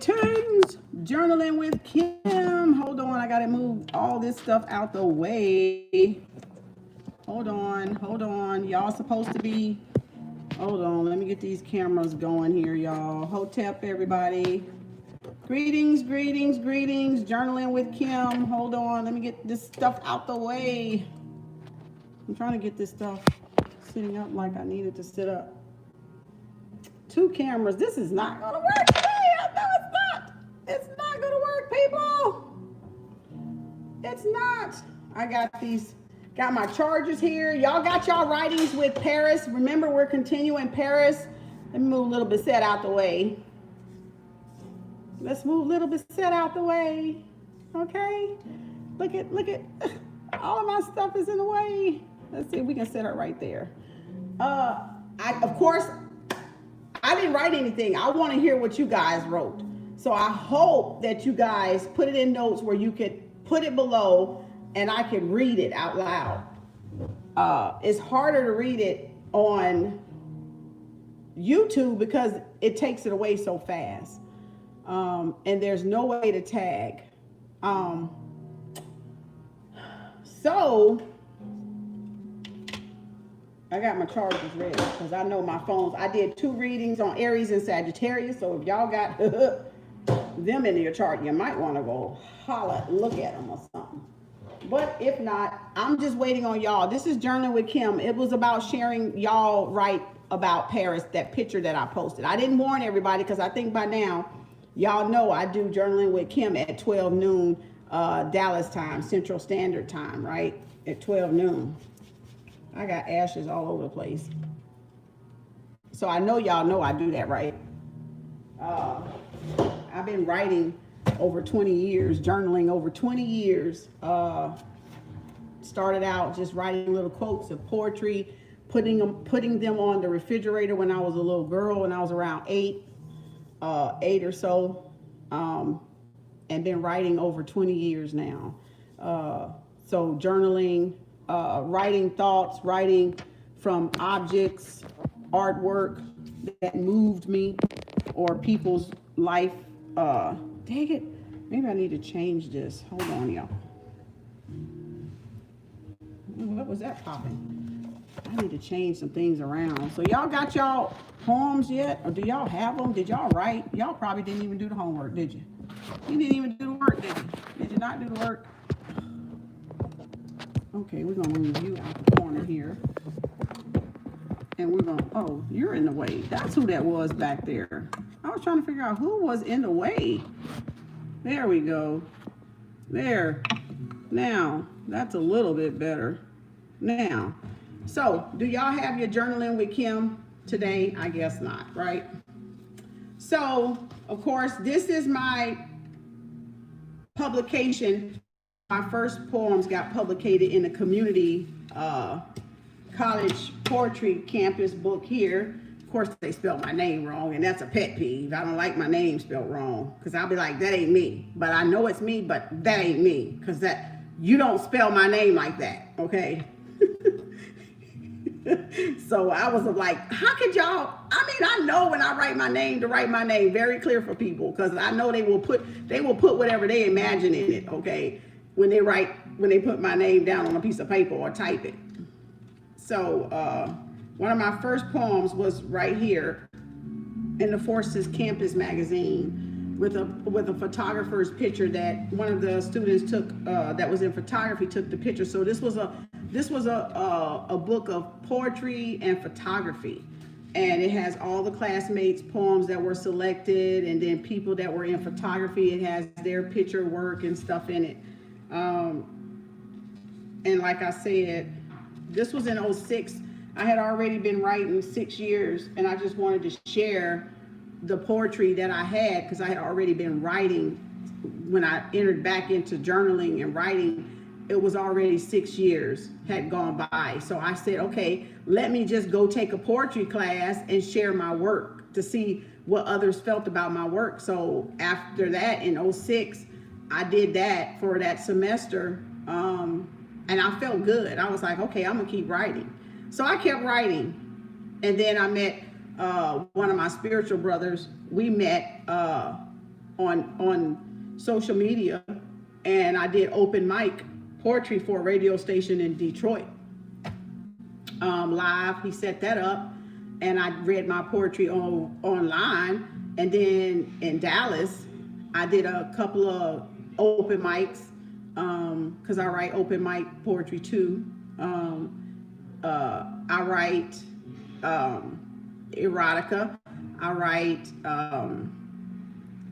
Greetings, journaling with Kim. Hold on, I gotta move all this stuff out the way. Hold on. Y'all supposed to be, hold on, let me get these cameras going here, y'all. Hotep, everybody. Greetings, journaling with Kim. Hold on, let me get this stuff out the way. I'm trying to get this stuff sitting up like I needed to sit up. 2 cameras, this is not gonna work today. I know it's not. It's not gonna work, people. It's not. I got my chargers here. Y'all got y'all writings with Paris. Remember, we're continuing Paris. Let me move a little bit set out the way. Let's move a little bit set out the way. Okay? Look at all of my stuff is in the way. Let's see if we can set her right there. Of course, I didn't write anything. I want to hear what you guys wrote. So I hope that you guys put it in notes where you could put it below and I can read it out loud. It's harder to read it on YouTube because it takes it away so fast. And there's no way to tag. So I got my chargers ready because I know my phones. I did 2 readings on Aries and Sagittarius. So if y'all got them in your chart, you might want to go holler, look at them or something. But if not, I'm just waiting on y'all. This is Journaling with Kim. It was about sharing y'all write about Paris, that picture that I posted. I didn't warn everybody because I think by now y'all know I do Journaling with Kim at 12 noon Dallas time, Central Standard Time, right? At 12 noon. I got ashes all over the place. So I know y'all know I do that, right? I've been writing over 20 years, journaling over 20 years. Started out just writing little quotes of poetry, putting them on the refrigerator when I was a little girl, when I was around 8 or so, and been writing over 20 years now. So journaling, writing thoughts, writing from objects, artwork that moved me, or people's life. Dang it, maybe I need to change this. Hold on, y'all. What was that popping? I need to change some things around. So y'all got y'all poems yet? Or do y'all have them? Did y'all write? Y'all probably didn't even do the homework, did you? You didn't even do the work, did you? Did you not do the work? Okay, we're gonna move you out the corner here. And we're gonna, oh, you're in the way. That's who that was back there. I was trying to figure out who was in the way. There we go. There. Now, that's a little bit better. Now, so do y'all have your Journaling with Kim today? I guess not, right? So, of course, this is my publication. My first poems got published in the community college poetry campus book here. Of course, they spelled my name wrong, and that's a pet peeve. I don't like my name spelled wrong because I'll be like, that ain't me. But I know it's me, but that ain't me, because that you don't spell my name like that, okay? So I was like, how could y'all? I mean, I know when I write my name to write my name very clear for people, because I know they will put whatever they imagine in it, okay? When they put my name down on a piece of paper or type it. So one of my first poems was right here in the Forces Campus magazine with a photographer's picture that one of the students took, that was in photography, took the picture. So this was a book of poetry and photography, and it has all the classmates' poems that were selected, and then people that were in photography. It has their picture work and stuff in it. And like I said, this was in 06. I had already been writing 6 years, and I just wanted to share the poetry that I had, because I had already been writing when I entered back into journaling and writing. It was already 6 years had gone by. So I said, okay, let me just go take a poetry class and share my work to see what others felt about my work. So after that, in 06, I did that for that semester, and I felt good. I was like, okay, I'm gonna keep writing. So I kept writing, and then I met one of my spiritual brothers. We met on on social media, and I did open mic poetry for a radio station in Detroit. Live, he set that up, and I read my poetry online. And then in Dallas, I did a couple of open mics, because I write open mic poetry too. I write erotica. I write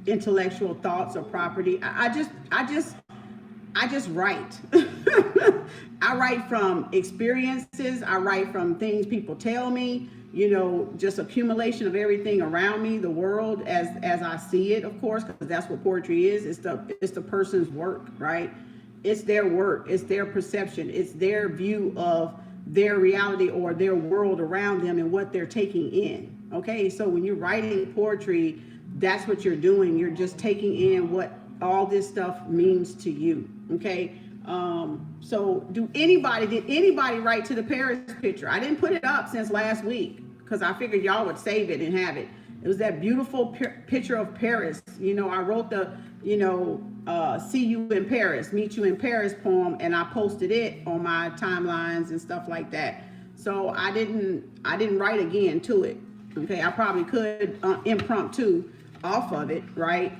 intellectual thoughts or property. I just write. I write from experiences. I write from things people tell me, just accumulation of everything around me, the world as I see it, of course, because that's what poetry is. It's the person's work, right? It's their work. It's their perception. It's their view of their reality or their world around them and what they're taking in. Okay, so when you're writing poetry, that's what you're doing. You're just taking in what all this stuff means to you. Okay. So did anybody write to the Paris picture? I didn't put it up since last week because I figured y'all would save it and have it. It was that beautiful picture of Paris. I wrote the, see you in Paris, meet you in Paris poem, and I posted it on my timelines and stuff like that. So I didn't write again to it. Okay. I probably could impromptu off of it, right?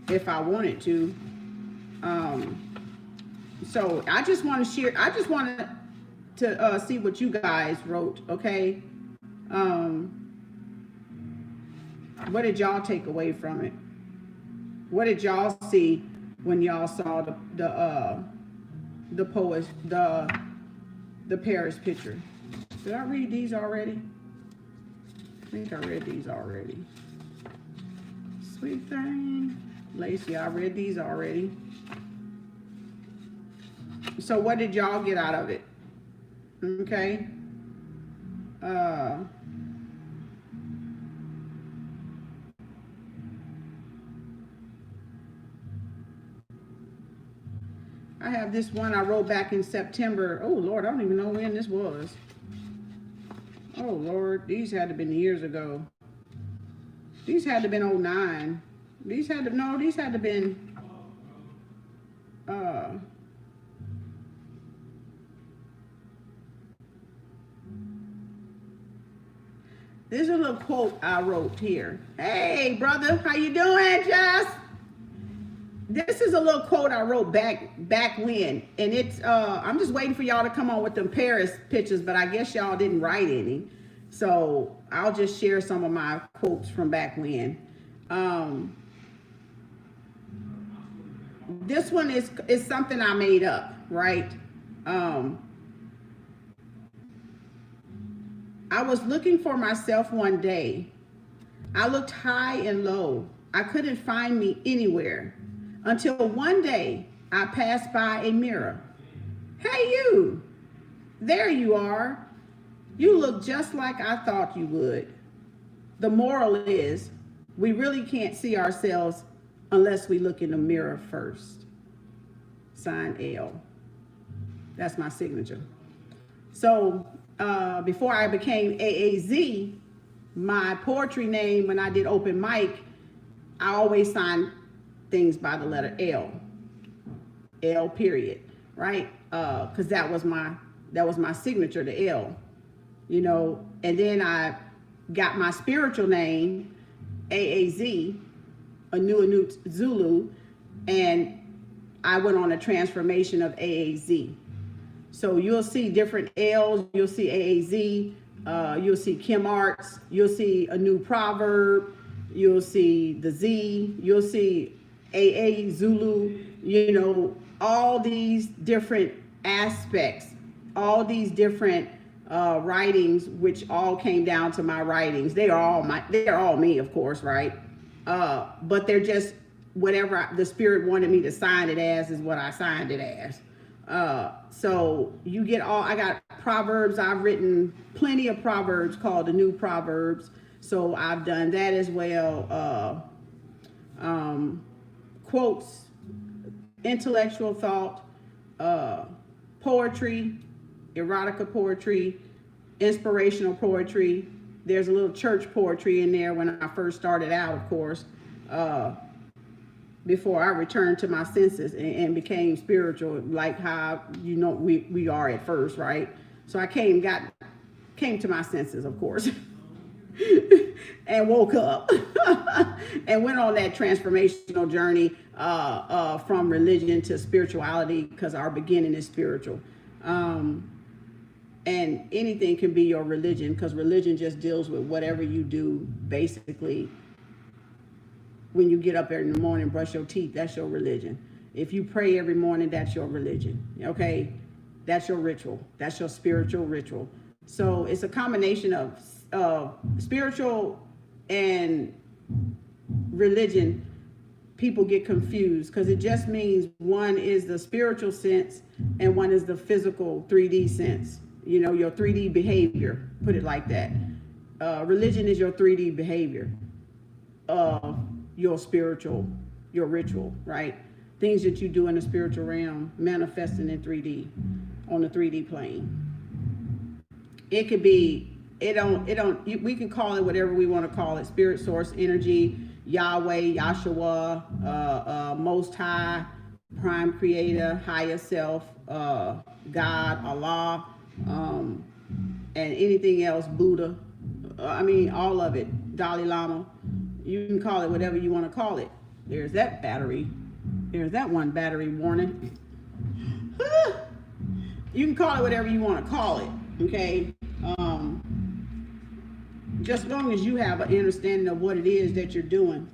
If I wanted to. So I just want to share, I just wanted to see what you guys wrote, okay? What did y'all take away from it? What did y'all see when y'all saw the poet, the Paris picture? Did I read these already? I think I read these already. Sweet thing. Lacey, I read these already. So what did y'all get out of it? Okay. I have this one I wrote back in September. Oh Lord, I don't even know when this was. Oh Lord, these had to have been years ago. These had to have been 09. These had to have been there's a little quote I wrote here. Hey brother, how you doing, Jess? This is a little quote I wrote back when, and it's I'm just waiting for y'all to come on with them Paris pictures, but I guess y'all didn't write any, so I'll just share some of my quotes from back when. This one is something I made up, right? I was looking for myself one day. I looked high and low. I couldn't find me anywhere until one day I passed by a mirror. Hey, you, there you are. You look just like I thought you would. The moral is we really can't see ourselves unless we look in the mirror first. Signed, L. That's my signature. So before I became AAZ, my poetry name, when I did open mic, I always signed things by the letter L. L period, right? Because that was my signature, the L. And then I got my spiritual name, AAZ, Anu Zulu, and I went on a transformation of AAZ. So you'll see different L's, you'll see AAZ, you'll see Kim Arts, you'll see a new proverb, you'll see the Z, you'll see AA Zulu, all these different aspects, all these different writings, which all came down to my writings. They are all me, of course, right? But they're just whatever the spirit wanted me to sign it as is what I signed it as. So you get I got proverbs. I've written plenty of proverbs called the New Proverbs. So I've done that as well. Quotes, intellectual thought, poetry, erotica poetry, inspirational poetry. There's a little church poetry in there when I first started out, of course. before I returned to my senses and became spiritual, like how we are at first, right? So I came to my senses, of course, and woke up and went on that transformational journey from religion to spirituality, because our beginning is spiritual. And anything can be your religion, because religion just deals with whatever you do, basically. When you get up in the morning, brush your teeth, that's your religion. If you pray every morning, that's your religion. Okay? That's your ritual. That's your spiritual ritual. So it's a combination of spiritual and religion. People get confused because it just means one is the spiritual sense and one is the physical 3D sense. Your 3D behavior, put it like that. Religion is your 3D behavior of your spiritual, your ritual, right? Things that you do in the spiritual realm manifesting in 3D, on the 3D plane. It could be, we can call it whatever we want to call it: spirit, source, energy, Yahweh, Yahshua, Most High, Prime Creator, Higher Self, God, Allah, and anything else, Buddha. All of it, Dalai Lama. You can call it whatever you want to call it. There's that battery. There's that one battery warning. You can call it whatever you want to call it, okay? Just as long as you have an understanding of what it is that you're doing.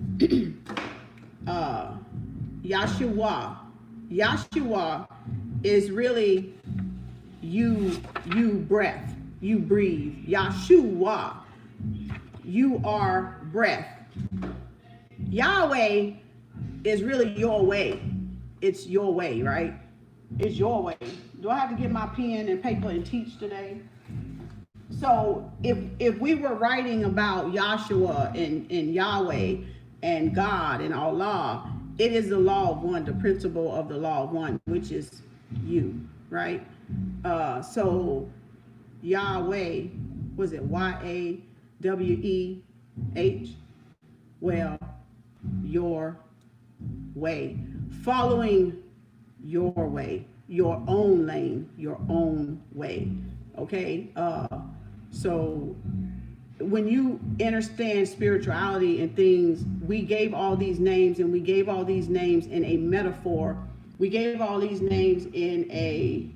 Yahshua. Yahshua is really you breath. You breathe. Yahshua. You are breath. Yahweh is really your way. It's your way, right? It's your way. Do I have to get my pen and paper and teach today? So if we were writing about Yahshua and Yahweh and God and Allah, it is the law of one, the principle of the law of one, which is you, right? So Yahweh, was it Y-A-W-E-H? Well, your way. Following your way, your own lane, your own way. Okay? So when you understand spirituality and things, we gave all these names, and we gave all these names in a metaphor. We gave all these names in a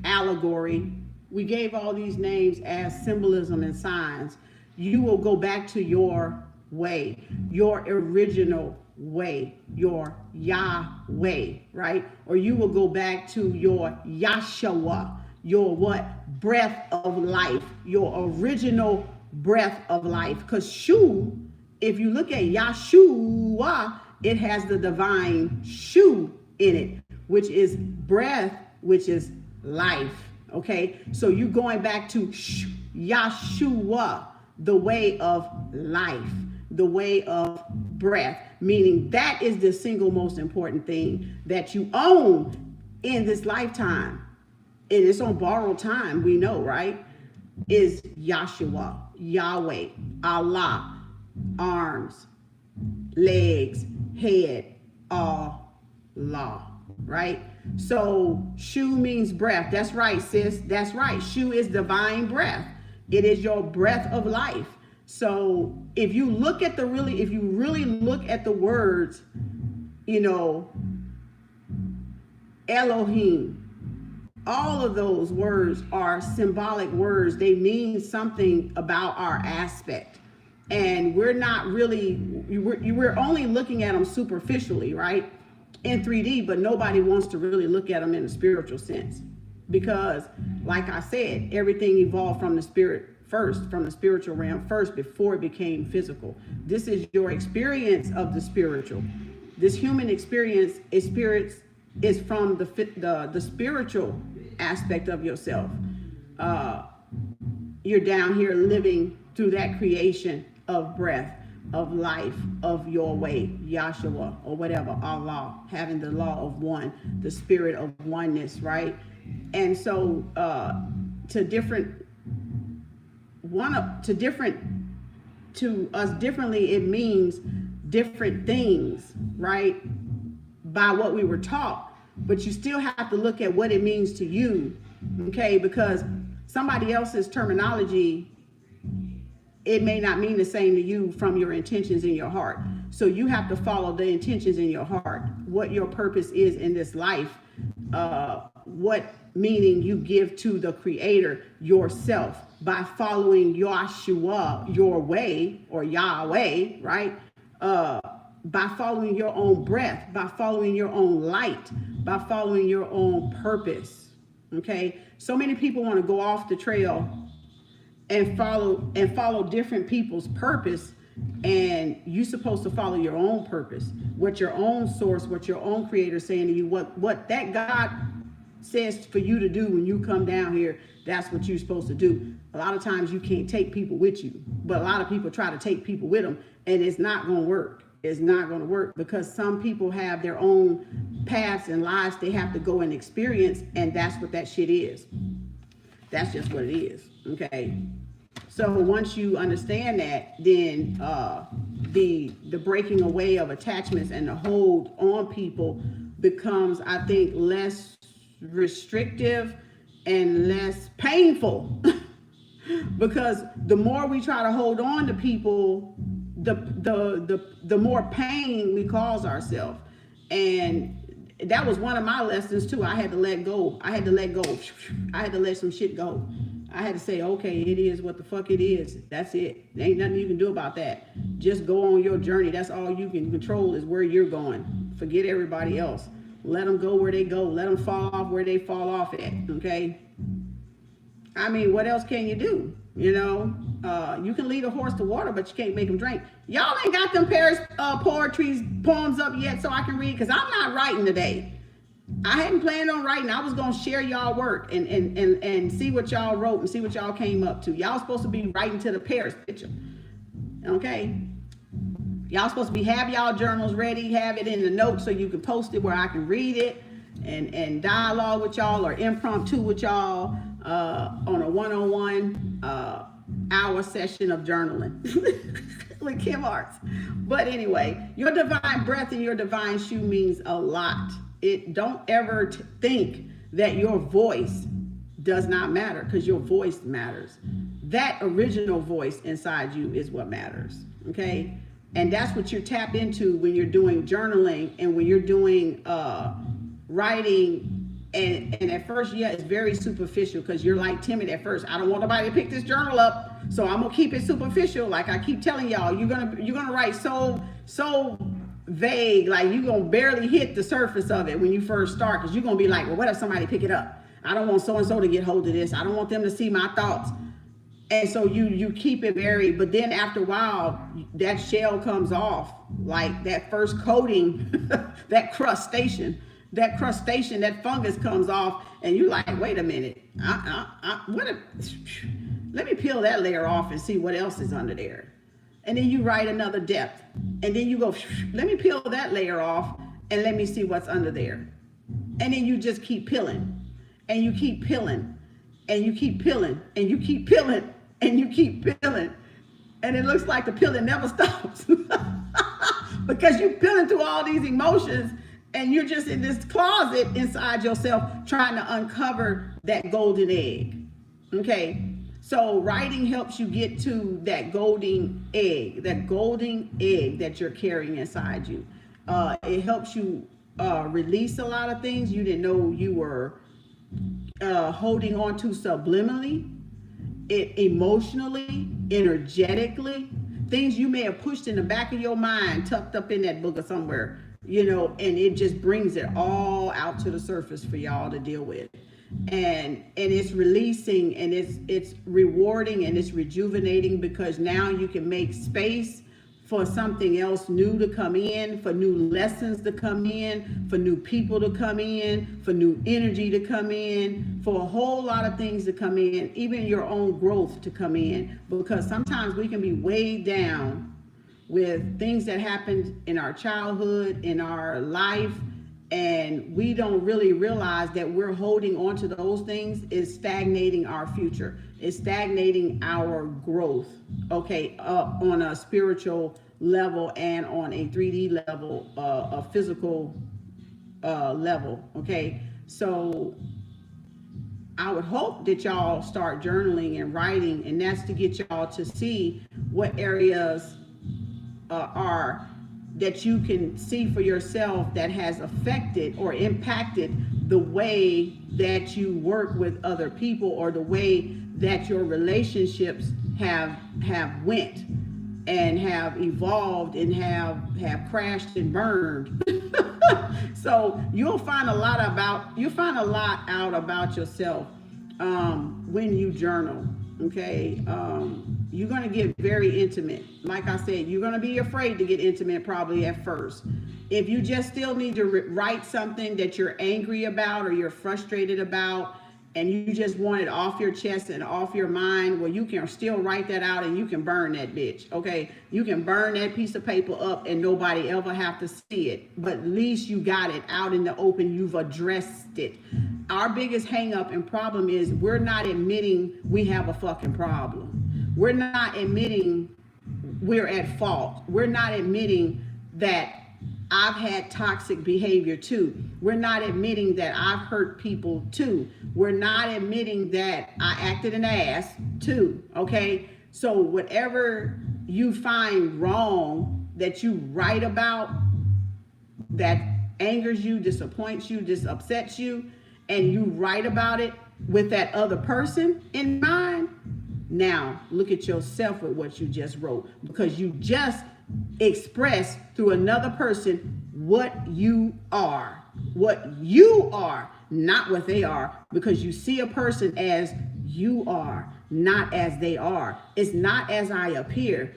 allegory. We gave all these names as symbolism and signs. You will go back to your way, your original way, your Yahweh, right? Or you will go back to your Yahshua, your what? Breath of life, your original breath of life. Because Shu, if you look at Yahshua, it has the divine Shu in it, which is breath, which is life. Okay, so you're going back to Yahshua, the way of life, the way of breath, meaning that is the single most important thing that you own in this lifetime. And it's on borrowed time, we know, right? Is Yahshua, Yahweh, Allah, arms, legs, head, Allah, right? So Shu means breath. That's right, sis. That's right. Shu is divine breath. It is your breath of life. So if you look at if you really look at the words, Elohim, all of those words are symbolic words. They mean something about our aspect. And we're not really, we're only looking at them superficially, right? In 3D, but nobody wants to really look at them in a spiritual sense. Because, like I said, everything evolved from the spirit first, from the spiritual realm first, before it became physical. This is your experience of the spiritual. This human experience is from the spiritual aspect of yourself. You're down here living through that creation of breath, of life, of your way, Yahshua, or whatever, Allah, having the law of one, the spirit of oneness, right? And so to us differently, it means different things, right, by what we were taught, but you still have to look at what it means to you, okay? Because somebody else's terminology, it may not mean the same to you from your intentions in your heart. So you have to follow the intentions in your heart, what your purpose is in this life, what meaning you give to the Creator yourself by following Yahshua, your way, or Yahweh, right? By following your own breath, by following your own light, by following your own purpose, okay? So many people want to go off the trail and follow different people's purpose, and you're supposed to follow your own purpose, what your own source, what your own Creator is saying to you, what that God says for you to do when you come down here. That's what you're supposed to do. A lot of times you can't take people with you, but a lot of people try to take people with them, and it's not going to work. It's not going to work, because some people have their own paths and lives they have to go and experience, and that's what that shit is. That's just what it is, okay? So once you understand that, then the breaking away of attachments and the hold on people becomes, I think, less restrictive and less painful. Because the more we try to hold on to people, the more pain we cause ourselves. And that was one of my lessons too. I had to let go. I had to let go. I had to let some shit go. I had to say, okay, it is what the fuck it is. That's it. There ain't nothing you can do about that. Just go on your journey. That's all you can control, is where you're going. Forget everybody else. Let them go where they go. Let them fall off where they fall off at, okay? I mean, what else can you do? You know, you can lead a horse to water, but you can't make him drink. Y'all ain't got them Paris poems up yet so I can read, because I'm not writing today. I hadn't planned on writing. I was going to share y'all work and see what y'all wrote and see what y'all came up to. Y'all supposed to be writing to the Paris picture, okay? Y'all supposed to be, have y'all journals ready, have it in the notes so you can post it where I can read it and dialogue with y'all, or impromptu with y'all on a one-on-one hour session of journaling with Kim Arts. But anyway, your divine breath and your divine shoe means a lot. Don't ever think that your voice does not matter, because your voice matters. That original voice inside you is what matters, okay? And that's what you tap into when you're doing journaling and when you're doing writing. And at first, yeah, it's very superficial, because you're like timid at first. I don't want nobody to pick this journal up, so I'm gonna keep it superficial. Like I keep telling y'all, you're gonna write so vague, like you're gonna barely hit the surface of it when you first start, because you're gonna be like, well, what if somebody pick it up? I don't want so and so to get hold of this. I don't want them to see my thoughts. And so you keep it very, but then after a while, that shell comes off, like that first coating, that crustation, that fungus comes off, and you're like, wait a minute, let me peel that layer off and see what else is under there. And then you write another depth, and then you go, let me peel that layer off and let me see what's under there. And then you just keep peeling, and you keep peeling, and you keep peeling, and you keep peeling, and you keep peeling. And it looks like the peeling never stops because you're peeling through all these emotions, and you're just in this closet inside yourself trying to uncover that golden egg, okay? So writing helps you get to that golden egg that you're carrying inside you. It helps you release a lot of things you didn't know you were holding on to subliminally, emotionally, energetically, things you may have pushed in the back of your mind, tucked up in that book or somewhere, you know, and it just brings it all out to the surface for y'all to deal with. And it's releasing, and it's rewarding, and it's rejuvenating, because now you can make space for something else new to come in, for new lessons to come in, for new people to come in, for new energy to come in, for a whole lot of things to come in, even your own growth to come in. Because sometimes we can be weighed down with things that happened in our childhood, in our life, and we don't really realize that we're holding on to those things is stagnating our future. It's stagnating our growth, okay, on a spiritual level and on a 3D level, a physical level. Okay, so I would hope that y'all start journaling and writing, and that's to get y'all to see what areas are that you can see for yourself that has affected or impacted the way that you work with other people, or the way that your relationships have went and have evolved and have crashed and burned. So you'll find a lot out about yourself when you journal. Okay, you're going to get very intimate. Like I said, you're going to be afraid to get intimate probably at first. If you just still need to write something that you're angry about or you're frustrated about, and you just want it off your chest and off your mind, well, you can still write that out and you can burn that bitch. Okay, you can burn that piece of paper up and nobody ever have to see it, but at least you got it out in the open. You've addressed it. Our biggest hang up and problem is we're not admitting we have a fucking problem. We're not admitting we're at fault. We're not admitting that I've had toxic behavior too. We're not admitting that I've hurt people too. We're not admitting that I acted an ass too. Okay, so whatever you find wrong that you write about, that angers you, disappoints you, upsets you, and you write about it with that other person in mind, now look at yourself with what you just wrote, because you just expressed through another person what you are, not what they are, because you see a person as you are, not as they are. It's not as I appear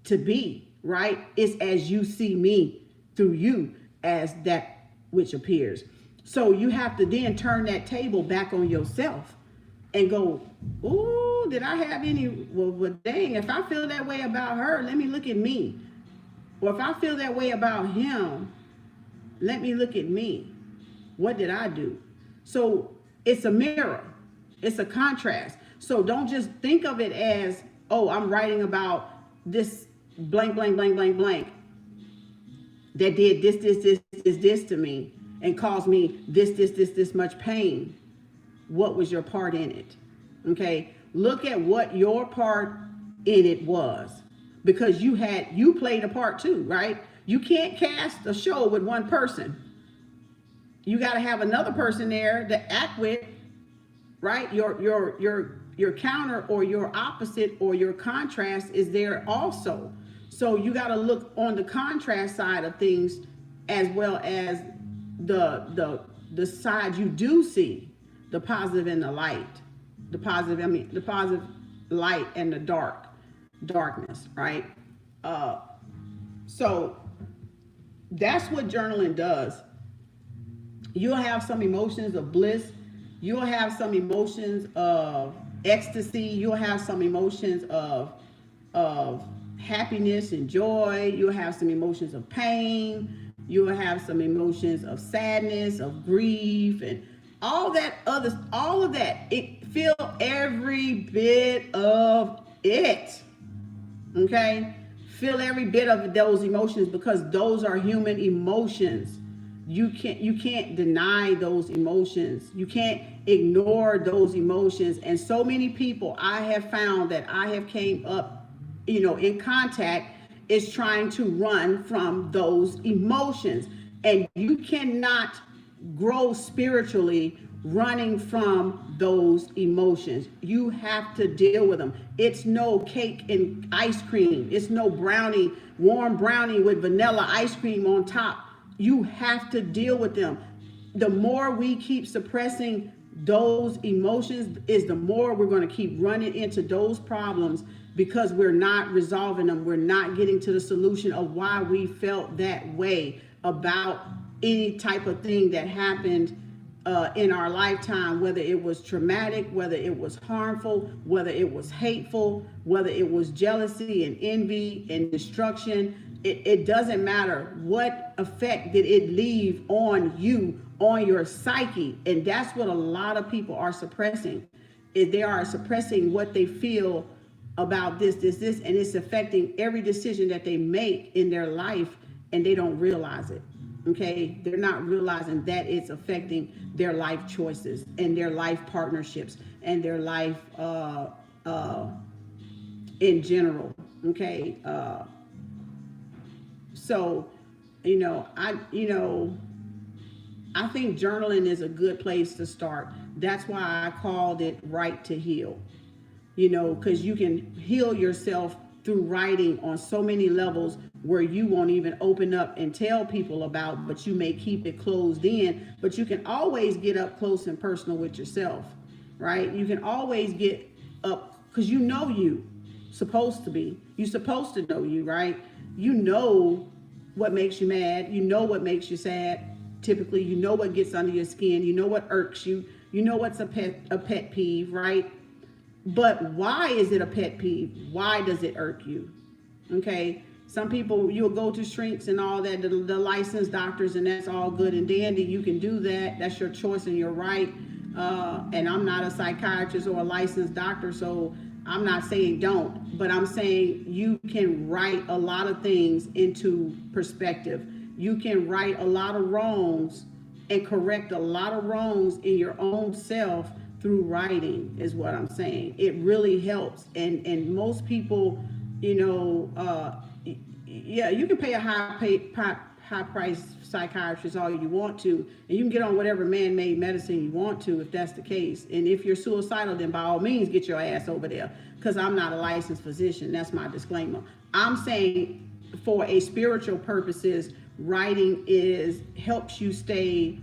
to be, right? It's as you see me through you as that which appears. So you have to then turn that table back on yourself and go, oh, did I have any, well, dang, if I feel that way about her, let me look at me. Or if I feel that way about him, let me look at me. What did I do? So it's a mirror. It's a contrast. So don't just think of it as, oh, I'm writing about this blank, blank, blank, blank, blank that did this to me and caused me this much pain. What was your part in it? Okay, look at what your part in it was, because you played a part too, right? You can't cast a show with one person. You got to have another person there to act with, right? Your counter or your opposite or your contrast is there also. So you got to look on the contrast side of things as well as the side you do see, the positive and the light, the positive light and the darkness, right? So that's what journaling does. You'll have some emotions of bliss. You'll have some emotions of ecstasy. You'll have some emotions of happiness and joy. You'll have some emotions of pain. You'll have some emotions of sadness, of grief, and all of that. Feel every bit of it. Okay? Feel every bit of those emotions, because those are human emotions. You can't deny those emotions. You can't ignore those emotions. And so many people I have found that I have came up, in contact, is trying to run from those emotions. And you cannot grow spiritually running from those emotions. You have to deal with them. It's no cake and ice cream. It's no warm brownie with vanilla ice cream on top. You have to deal with them. The more we keep suppressing those emotions is the more we're going to keep running into those problems, because we're not resolving them. We're not getting to the solution of why we felt that way about any type of thing that happened in our lifetime, whether it was traumatic, whether it was harmful, whether it was hateful, whether it was jealousy and envy and destruction. It doesn't matter. What effect did it leave on you, on your psyche? And that's what a lot of people are suppressing. Is they are suppressing what they feel about this, and it's affecting every decision that they make in their life, and they don't realize it. Okay, they're not realizing that it's affecting their life choices and their life partnerships and their life in general. Okay, so I think journaling is a good place to start. That's why I called it Write to Heal. Because you can heal yourself through writing on so many levels where you won't even open up and tell people about, but you may keep it closed in. But you can always get up close and personal with yourself, right? You can always get up because you're supposed to know you, right? You know what makes you mad. You know what makes you sad. Typically, you know what gets under your skin. You know what irks you. You know what's a pet peeve, right? But why is it a pet peeve? Why does it irk you? Okay. Some people, you'll go to shrinks and all that, the licensed doctors, and that's all good and dandy. You can do that. That's your choice and your right. And I'm not a psychiatrist or a licensed doctor, so I'm not saying don't, but I'm saying you can write a lot of things into perspective. You can right a lot of wrongs and correct a lot of wrongs in your own self through writing, is what I'm saying. It really helps. And most people, you can pay a high price psychiatrist all you want to, and you can get on whatever man-made medicine you want to if that's the case. And if you're suicidal, then by all means get your ass over there, because I'm not a licensed physician. That's my disclaimer. I'm saying for a spiritual purposes, writing helps you stay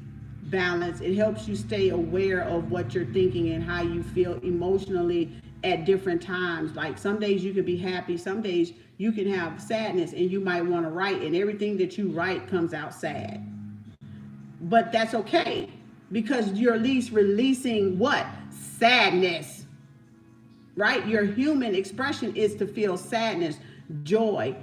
balanced. It helps you stay aware of what you're thinking and how you feel emotionally at different times. Like some days you could be happy, some days you can have sadness, and you might want to write, and everything that you write comes out sad. But that's okay, because you're at least releasing what? Sadness, right? Your human expression is to feel sadness, joy,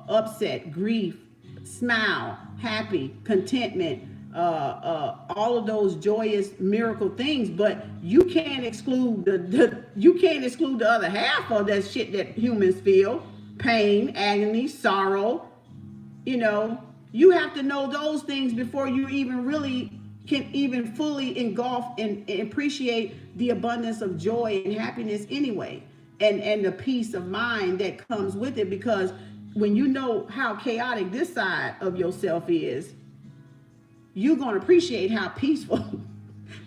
upset, grief, smile, happy, contentment, all of those joyous miracle things. But you can't exclude the other half of that shit that humans feel: pain, agony, sorrow. You have to know those things before you even really can even fully engulf and appreciate the abundance of joy and happiness anyway, and the peace of mind that comes with it. Because when you know how chaotic this side of yourself is, you're going to appreciate how peaceful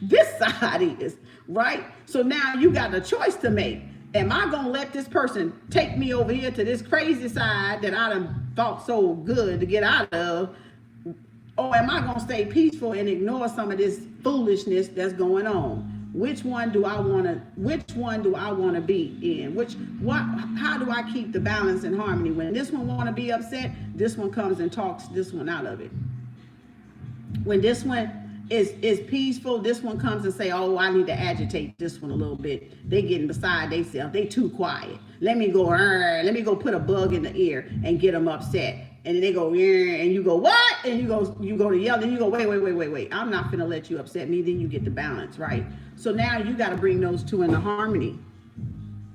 this side is, right? So now you got a choice to make. Am I going to let this person take me over here to this crazy side that I done thought so good to get out of? Or am I going to stay peaceful and ignore some of this foolishness that's going on? Which one do I want to be in? How do I keep the balance and harmony? When this one want to be upset, this one comes and talks this one out of it. When this one is peaceful, this one comes and say, oh, I need to agitate this one a little bit. They getting beside themselves. They too quiet. Let me go put a bug in the ear and get them upset. And then they go, and you go, what? And you go to yell, and you go, wait. I'm not finna let you upset me. Then you get the balance, right? So now you got to bring those two into harmony.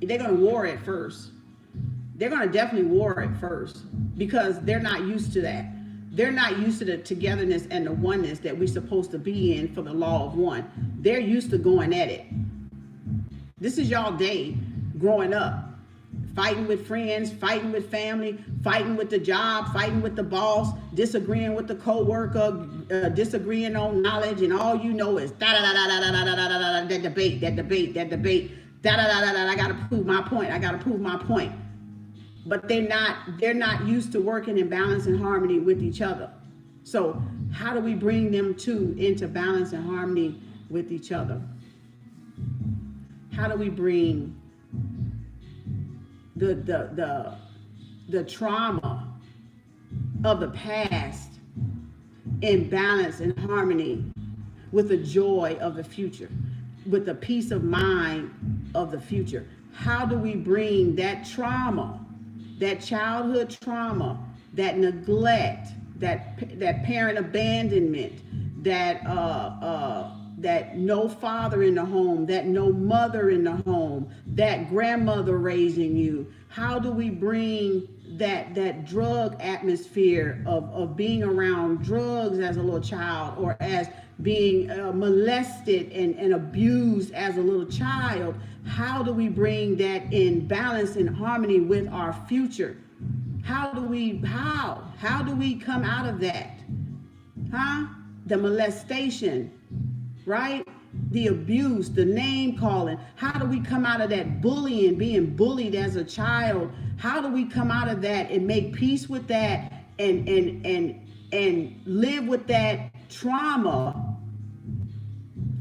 They're going to war at first. They're going to definitely war at first, because they're not used to that. They're not used to the togetherness and the oneness that we're supposed to be in for the law of one. They're used to going at it. This is y'all day growing up. Fighting with friends, fighting with family, fighting with the job, fighting with the boss, disagreeing with the co-worker, disagreeing on knowledge, and all you know is that debate, I gotta prove my point. But they're not used to working in balance and harmony with each other. So how do we bring them two into balance and harmony with each other? How do we bring the trauma of the past in balance and harmony with the joy of the future, with the peace of mind of the future? How do we bring that trauma, that childhood trauma, that neglect, that parent abandonment, that no father in the home, that no mother in the home, that grandmother raising you? How do we bring that drug atmosphere of being around drugs as a little child, or as being molested and abused as a little child? How do we bring that in balance and harmony with our future? How do we come out of that? The molestation, right? The abuse, the name calling. How do we come out of that bullying, being bullied as a child? How do we come out of that and make peace with that and live with that trauma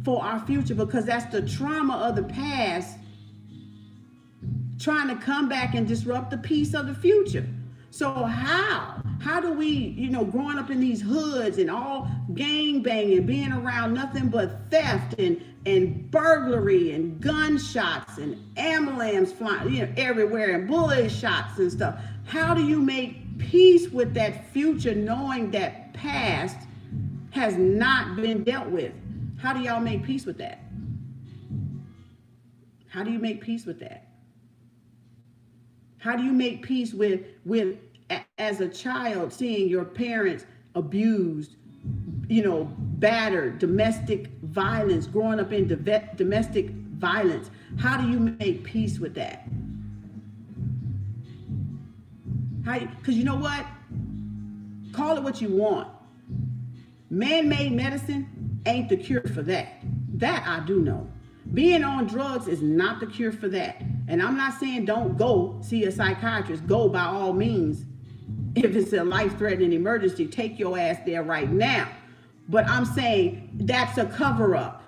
for our future? Because that's the trauma of the past trying to come back and disrupt the peace of the future. So how do we, growing up in these hoods and all gang banging, being around nothing but theft and burglary and gunshots and ambulance flying, everywhere, and bullet shots and stuff? How do you make peace with that future, knowing that past has not been dealt with? How do y'all make peace with that? How do you make peace with that? How do you make peace with as a child, seeing your parents abused, battered, domestic violence, growing up in domestic violence? How do you make peace with that? Because you know what? Call it what you want. Man-made medicine ain't the cure for that. That I do know. Being on drugs is not the cure for that. And I'm not saying don't go see a psychiatrist. Go by all means. If it's a life-threatening emergency, take your ass there right now. But I'm saying that's a cover-up.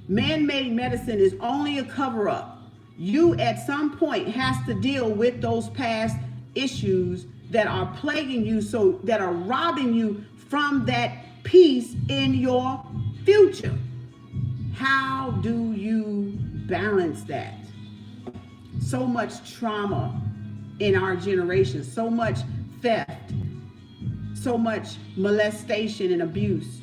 Man-made medicine is only a cover-up. You at some point has to deal with those past issues that are plaguing you, so that are robbing you from that peace in your future. How do you balance that? So much trauma in our generation, so much theft, so much molestation and abuse,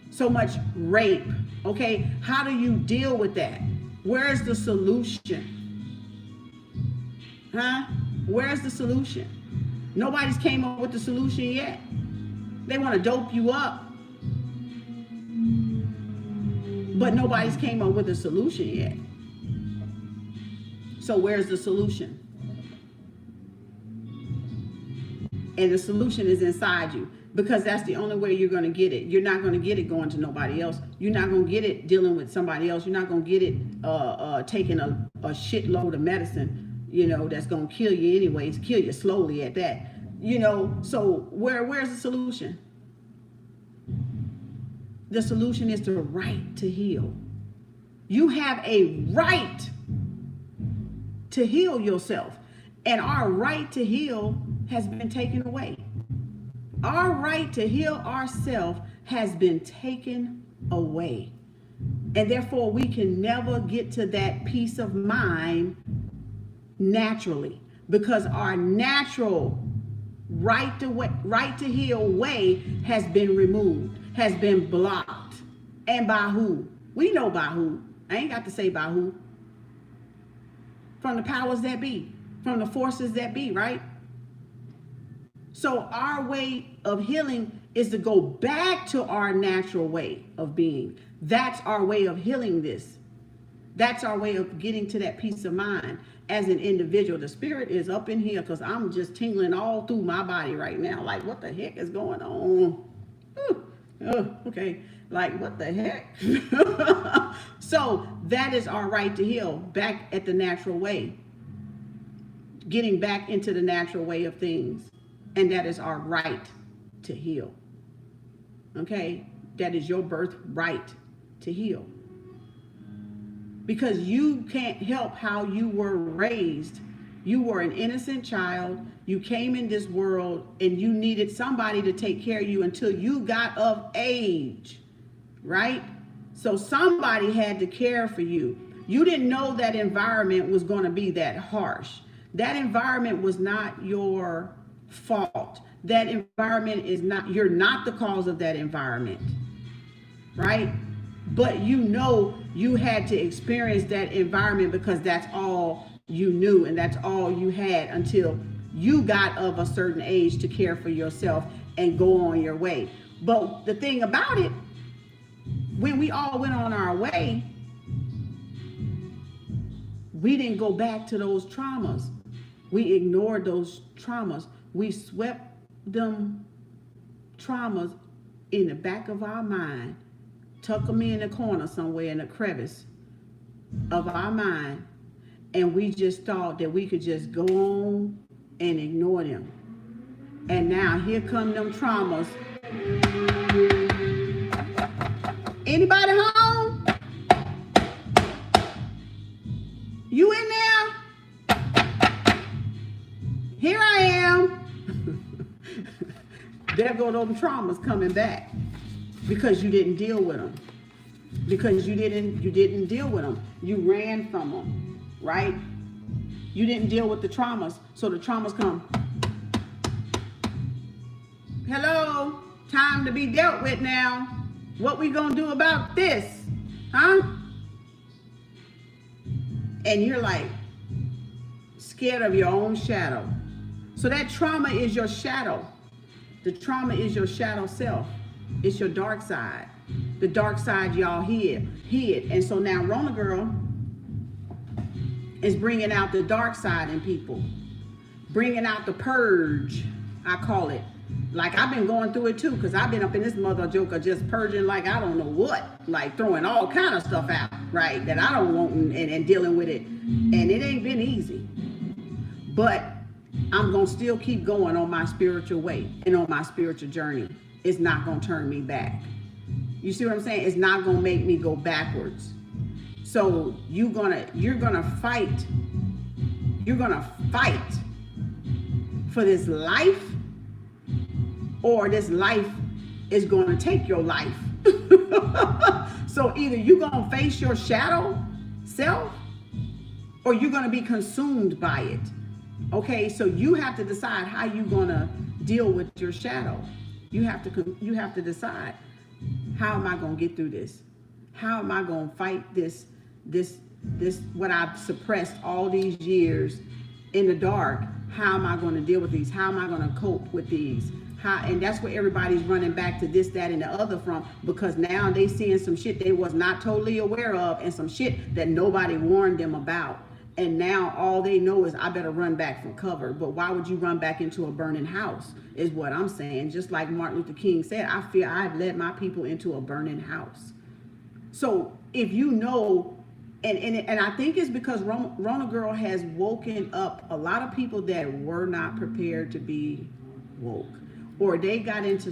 so much rape. Okay, how do you deal with that? Where's the solution? Where's the solution? Nobody's came up with the solution yet. They want to dope you up, but nobody's came up with a solution yet. So where's the solution? And the solution is inside you, because that's the only way you're going to get it. You're not going to get it going to nobody else. You're not going to get it dealing with somebody else. You're not going to get it taking a shitload of medicine, that's going to kill you anyways, kill you slowly at that. So where's the solution? The solution is the right to heal. You have a right to heal yourself. And our right to heal has been taken away. Our right to heal ourselves has been taken away. And therefore, we can never get to that peace of mind naturally, because our natural right to heal way has been removed, has been blocked. And by who? We know by who. I ain't got to say by who. From the powers that be, from the forces that be, right? So our way of healing is to go back to our natural way of being. That's our way of healing this. That's our way of getting to that peace of mind as an individual. The spirit is up in here, because I'm just tingling all through my body right now. Like, what the heck is going on? Okay. Like, what the heck? So that is our right to heal, back at the natural way. Getting back into the natural way of things. And that is our right to heal. Okay? That is your birthright to heal. Because you can't help how you were raised. You were an innocent child. You came in this world and you needed somebody to take care of you until you got of age, right? So somebody had to care for you. You didn't know that environment was going to be that harsh. That environment was not your fault. That environment is not, you're not the cause of that environment, right? but you know you had to experience that environment because that's all you knew and that's all you had until you got of a certain age to care for yourself and go on your way. But the thing about it, when we all went on our way, we didn't go back to those traumas. We ignored those traumas. We swept them traumas in the back of our mind, tuck them in a corner somewhere in a crevice of our mind, and we just thought that we could just go on and ignore them. And now here come them traumas. Anybody home? You in there? Here I am. There go those traumas coming back because you didn't deal with them. Because you didn't deal with them. You ran from them, right? You didn't deal with the traumas, so the traumas come. Hello, time to be dealt with now. What we gonna do about this, huh? And you're like scared of your own shadow. So that trauma is your shadow. The trauma is your shadow self. It's your dark side. The dark side y'all hid. And so now Rona Girl is bringing out the dark side in people. Bringing out the purge, I call it. Like I've been going through it too, because I've been up in this mother joker just purging like I don't know what. Like throwing all kind of stuff out, right? That I don't want and dealing with it. And it ain't been easy. But I'm going to still keep going on my spiritual way and on my spiritual journey. It's not going to turn me back. You see what I'm saying? It's not going to make me go backwards. So you're going to fight. You're going to fight for this life, or this life is going to take your life. So either you're going to face your shadow self, or you're going to be consumed by it. Okay, so you have to decide how you're gonna deal with your shadow. You have to decide, how am I gonna get through this? How am I gonna fight this what I've suppressed all these years in the dark? How am I gonna deal with these? How am I gonna cope with these? And that's where everybody's running back to this, that, and the other from, because now they seeing some shit they was not totally aware of and some shit that nobody warned them about. And now all they know is I better run back from cover. But why would you run back into a burning house is what I'm saying. Just like Martin Luther King said, I fear I've led my people into a burning house. So if you know, and I think it's because Rona Girl has woken up a lot of people that were not prepared to be woke. Or they got into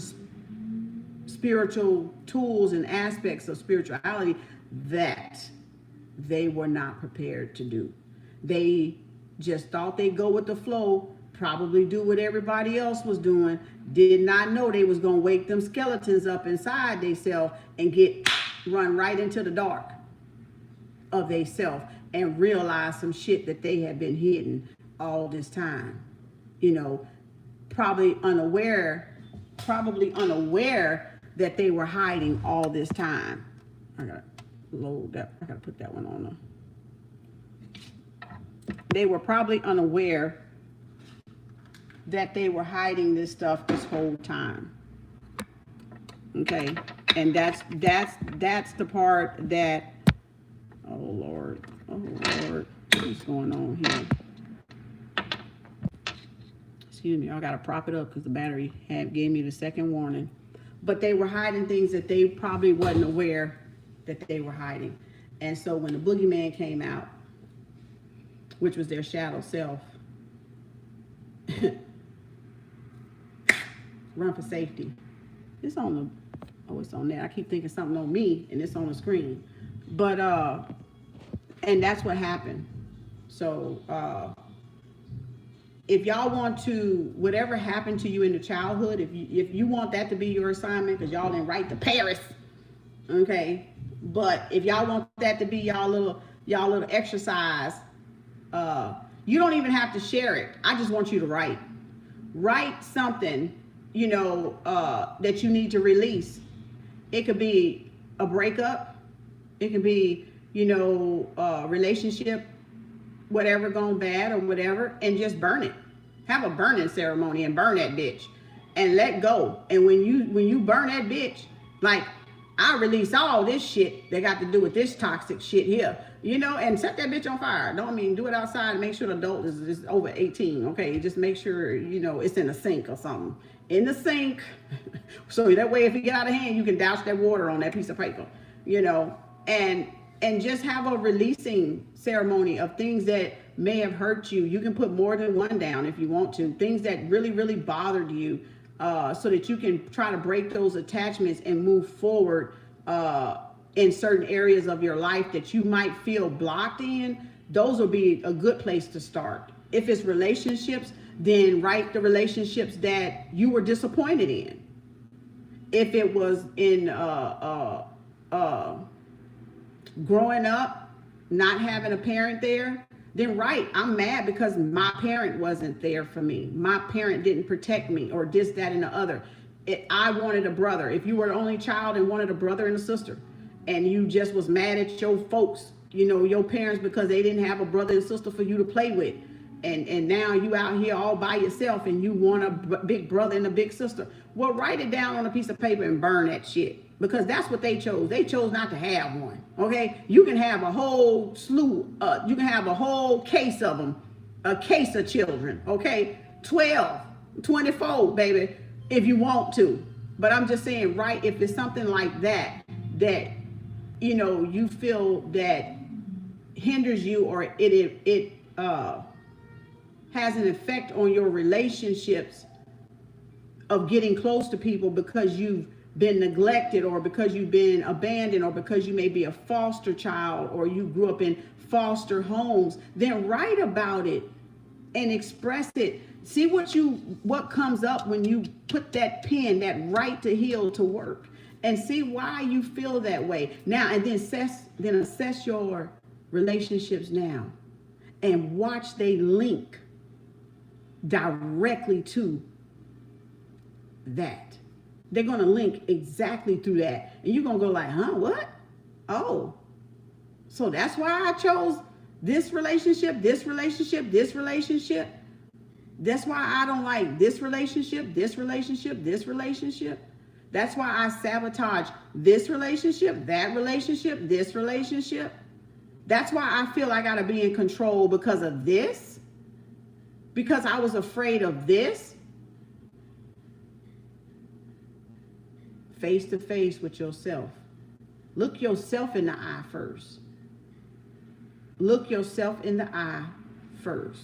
spiritual tools and aspects of spirituality that they were not prepared to do. They just thought they'd go with the flow, probably do what everybody else was doing, did not know they was going to wake them skeletons up inside theyself and run right into the dark of theyself and realize some shit that they had been hidden all this time. You know, probably unaware that they were hiding all this time. I gotta load that. I gotta put that one on. They were probably unaware that they were hiding this stuff this whole time. Okay, and that's the part that. Oh Lord, what's going on here? Excuse me, I gotta prop it up because the battery gave me the second warning. But they were hiding things that they probably wasn't aware that they were hiding. And so when the boogeyman came out, which was their shadow self, run for safety. It's on the, it's on there. I keep thinking something on me and it's on the screen. But, and that's what happened. So, if y'all want to, whatever happened to you in the childhood, if you want that to be your assignment, because y'all didn't write to Paris, okay? But if y'all want that to be y'all little exercise, you don't even have to share it. I just want you to write something, that you need to release. It could be a breakup. It can be, relationship, whatever gone bad or whatever, and just burn it. Have a burning ceremony and burn that bitch and let go. And when you burn that bitch, like, I release all this shit that got to do with this toxic shit here, and set that bitch on fire. Don't mean do it outside and make sure the adult is over 18, okay? Just make sure, it's in a sink or something. In the sink. So that way, if it get out of hand, you can douse that water on that piece of paper, and just have a releasing ceremony of things that may have hurt you. You can put more than one down if you want to. Things that really, really bothered you, so that you can try to break those attachments and move forward in certain areas of your life that you might feel blocked in. Those will be a good place to start. If it's relationships, then write the relationships that you were disappointed in. If it was in growing up, not having a parent there, then write, I'm mad because my parent wasn't there for me. My parent didn't protect me, or this, that, and the other. I wanted a brother. If you were the only child and wanted a brother and a sister, and you just was mad at your folks, your parents, because they didn't have a brother and sister for you to play with. And now you out here all by yourself and you want a big brother and a big sister. Well, write it down on a piece of paper and burn that shit. Because that's what they chose. They chose not to have one. Okay? You can have a whole slew. You can have a whole case of them. A case of children. Okay? 12, 24, baby, if you want to. But I'm just saying, right, if it's something like that, you feel that hinders you, or it has an effect on your relationships of getting close to people because you've been neglected, or because you've been abandoned, or because you may be a foster child, or you grew up in foster homes, then write about it and express it. See what comes up when you put that pen, that right to heal, to work, and see why you feel that way. Now, and then assess your relationships now and watch they link directly to that. They're going to link exactly through that. And you're going to go like, huh, what? Oh, so that's why I chose this relationship, this relationship, this relationship. That's why I don't like this relationship, this relationship, this relationship. That's why I sabotage this relationship, that relationship, this relationship. That's why I feel I got to be in control because of this. Because I was afraid of this. Face to face with yourself. Look yourself in the eye first. Look yourself in the eye first.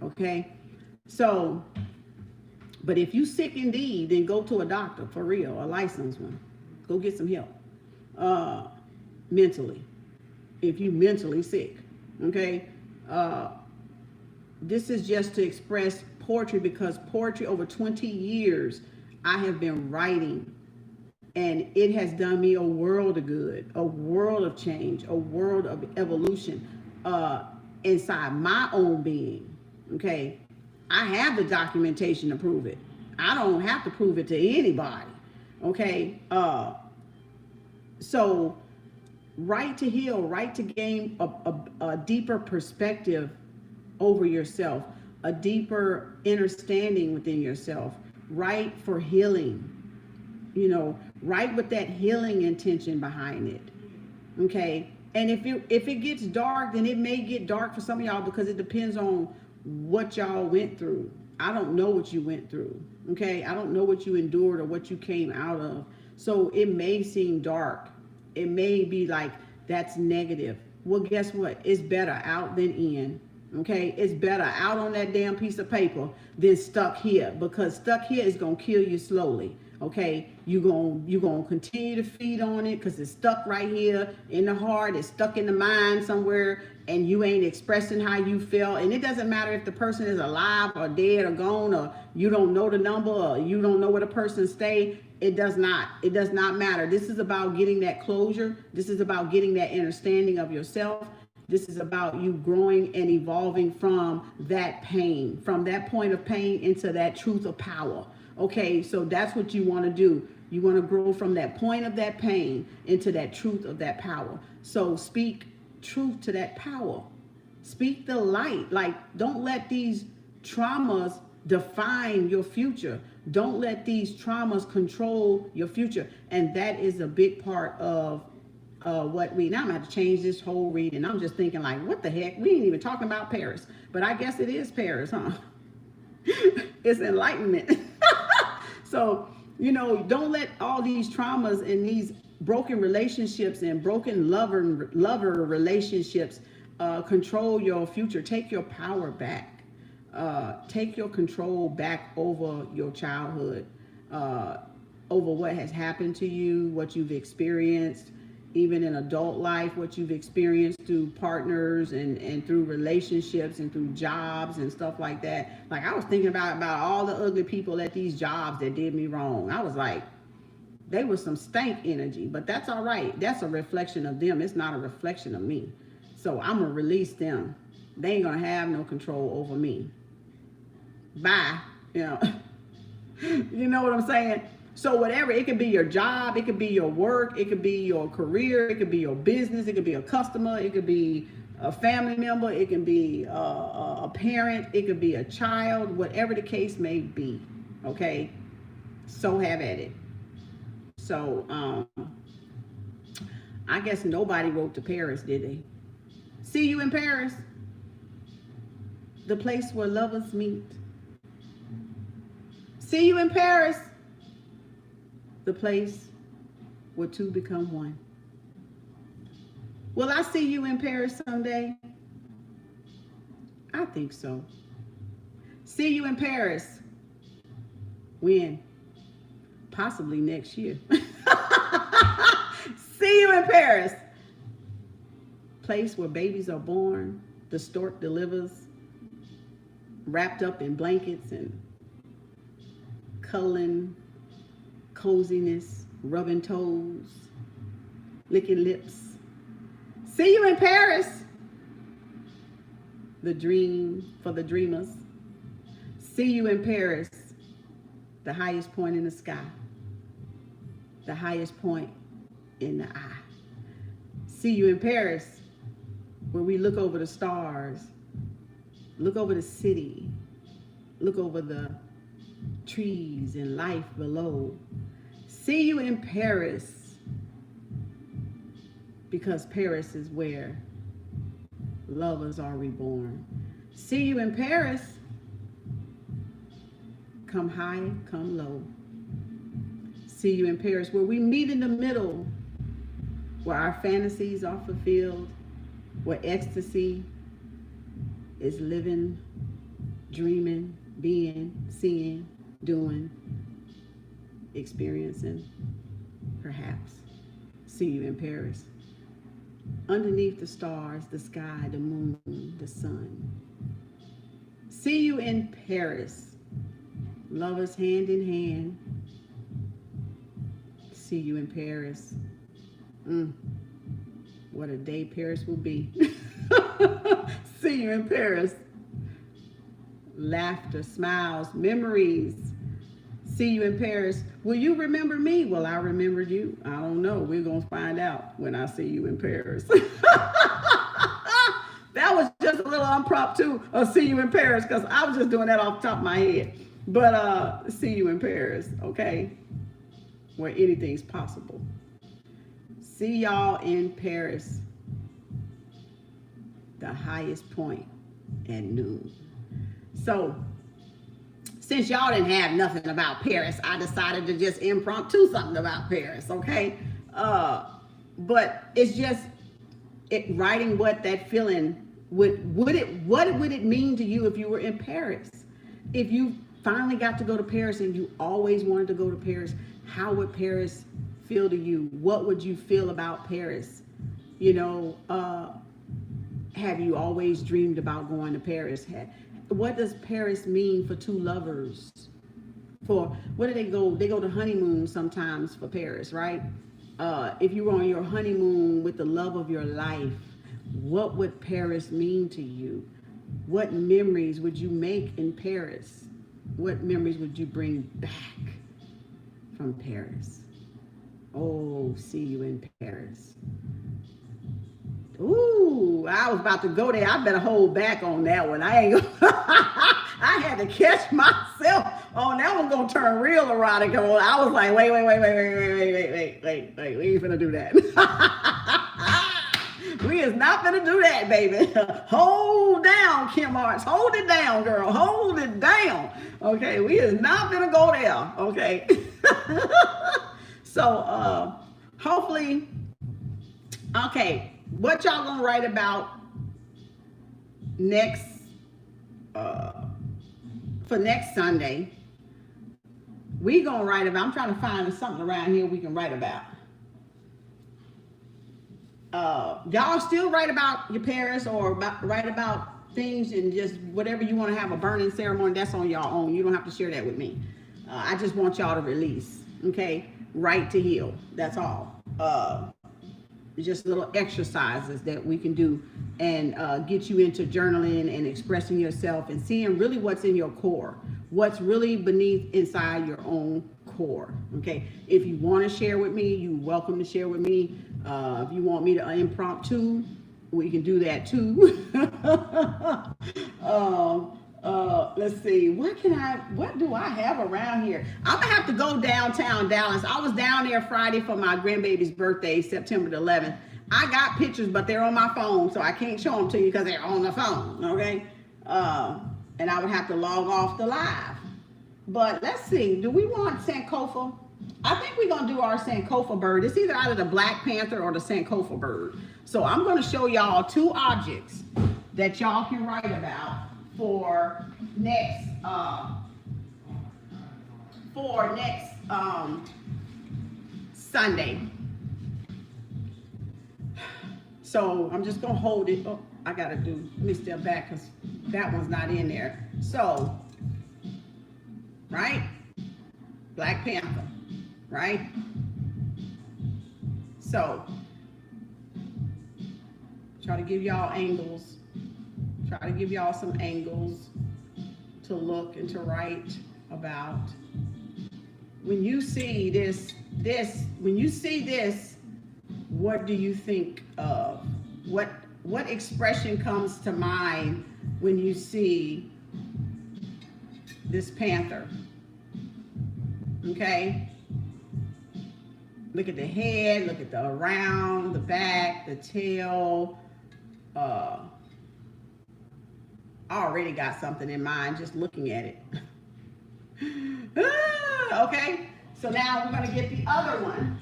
Okay? So, but if you sick indeed, then go to a doctor for real, a licensed one. Go get some help. Mentally. If you mentally sick. Okay? This is just to express poetry, because poetry, over 20 years, I have been writing. And it has done me a world of good, a world of change, a world of evolution inside my own being. Okay? I have the documentation to prove it. I don't have to prove it to anybody. Okay? So write to heal, write to gain a deeper perspective over yourself, a deeper understanding within yourself. Write for healing. Write with that healing intention behind it. Okay? And if it gets dark, then it may get dark for some of y'all, because it depends on what y'all went through. I don't know what you went through. Okay? I don't know what you endured or what you came out of. So it may seem dark. It may be like, that's negative. Well, guess what? It's better out than in. Okay? It's better out on that damn piece of paper than stuck here, because stuck here is going to kill you slowly. Okay, you're gonna continue to feed on it because it's stuck right here in the heart. It's stuck in the mind somewhere, and you ain't expressing how you feel. And it doesn't matter if the person is alive or dead or gone, or you don't know the number, or you don't know where the person stay. It does not matter. This is about getting that closure. This is about getting that understanding of yourself. This is about you growing and evolving from that pain, from that point of pain into that truth of power. Okay, so that's what you want to do. You want to grow from that point of that pain into that truth of that power. So speak truth to that power. Speak the light. Like, don't let these traumas define your future. Don't let these traumas control your future. And that is a big part of what we, now I'm going to have to change this whole reading. I'm just thinking like, what the heck? We ain't even talking about Paris. But I guess it is Paris, huh? It's enlightenment. So, you know, don't let all these traumas and these broken relationships and broken lover relationships control your future. Take your power back. Take your control back over your childhood, over what has happened to you, what you've experienced, even in adult life, what you've experienced through partners and through relationships and through jobs and stuff like that. Like, I was thinking about all the ugly people at these jobs that did me wrong. I was like, they were some stank energy, but that's all right. That's a reflection of them. It's not a reflection of me. So I'm going to release them. They ain't going to have no control over me. Bye. You know, you know what I'm saying? So whatever, it could be your job, it could be your work, it could be your career, it could be your business, it could be a customer, it could be a family member, it can be a parent, it could be a child, whatever the case may be, okay? So have at it. So I guess nobody wrote to Paris, did they? See you in Paris, the place where lovers meet. See you in Paris, the place where two become one. Will I see you in Paris someday? I think so. See you in Paris. When? Possibly next year. See you in Paris. Place where babies are born, the stork delivers, wrapped up in blankets and cuddling, coziness, rubbing toes, licking lips. See you in Paris. The dream for the dreamers. See you in Paris, the highest point in the sky, the highest point in the eye. See you in Paris, where we look over the stars, look over the city, look over the trees and life below. See you in Paris, because Paris is where lovers are reborn. See you in Paris. Come high, come low. See you in Paris, where we meet in the middle, where our fantasies are fulfilled, where ecstasy is living, dreaming, being, seeing, doing, experiencing, perhaps. See you in Paris. Underneath the stars, the sky, the moon, the sun. See you in Paris. Lovers hand in hand. See you in Paris. What a day Paris will be. See you in Paris. Laughter, smiles, memories. See you in Paris. Will you remember me? Well, I remembered you. I don't know. We're going to find out when I see you in Paris. That was just a little impromptu of see you in Paris, because I was just doing that off the top of my head. But see you in Paris, okay? Where anything's possible. See y'all in Paris. The highest point at noon. So, since y'all didn't have nothing about Paris, I decided to just impromptu something about Paris, okay? But it's just writing what that feeling what would it mean to you if you were in Paris? If you finally got to go to Paris and you always wanted to go to Paris, how would Paris feel to you? What would you feel about Paris? You know, have you always dreamed about going to Paris? What does Paris mean for two lovers? For where do they go? They go to honeymoon sometimes for Paris, right? If you were on your honeymoon with the love of your life, what would Paris mean to you? What memories would you make in Paris? What memories would you bring back from Paris. Oh, see you in Paris. Ooh, I was about to go there. I better hold back on that one. I ain't gonna I had to catch myself on that one. Gonna turn real erotic. I was like, wait. We ain't finna do that. We is not finna do that, baby. Hold down, Kim Arts. Hold it down, girl. Hold it down. Okay, we is not finna go there. Okay. So hopefully, okay, what y'all gonna write about next for next Sunday? We gonna write about, I'm trying to find something around here we can write about. Y'all still write about your parents or write about things and just whatever you want to have a burning ceremony, that's on y'all own. You don't have to share that with me. I just want y'all to release, okay? Right to heal, that's all. Just little exercises that we can do and get you into journaling and expressing yourself and seeing really what's in your core, what's really beneath inside your own core, okay? If you want to share with me, you're welcome to share with me. If you want me to impromptu, we can do that too. Let's see, what do I have around here? I'm gonna have to go downtown Dallas. I was down there Friday for my grandbaby's birthday, September the 11th. I got pictures, but they're on my phone, so I can't show them to you because they're on the phone, okay? And I would have to log off the live. But let's see, do we want Sankofa? I think we're gonna do our Sankofa bird. It's either out of the Black Panther or the Sankofa bird. So I'm gonna show y'all two objects that y'all can write about for next Sunday. So I'm just gonna hold it. Oh, I gotta let me step back because that one's not in there. So, right? Black Panther, right? So, try to give y'all angles. Try to give y'all some angles to look and to write about. When you see this, what do you think of? What expression comes to mind when you see this panther? Okay? Look at the head, look at the around, the back, the tail. I already got something in mind just looking at it. Okay, so now we're gonna get the other one.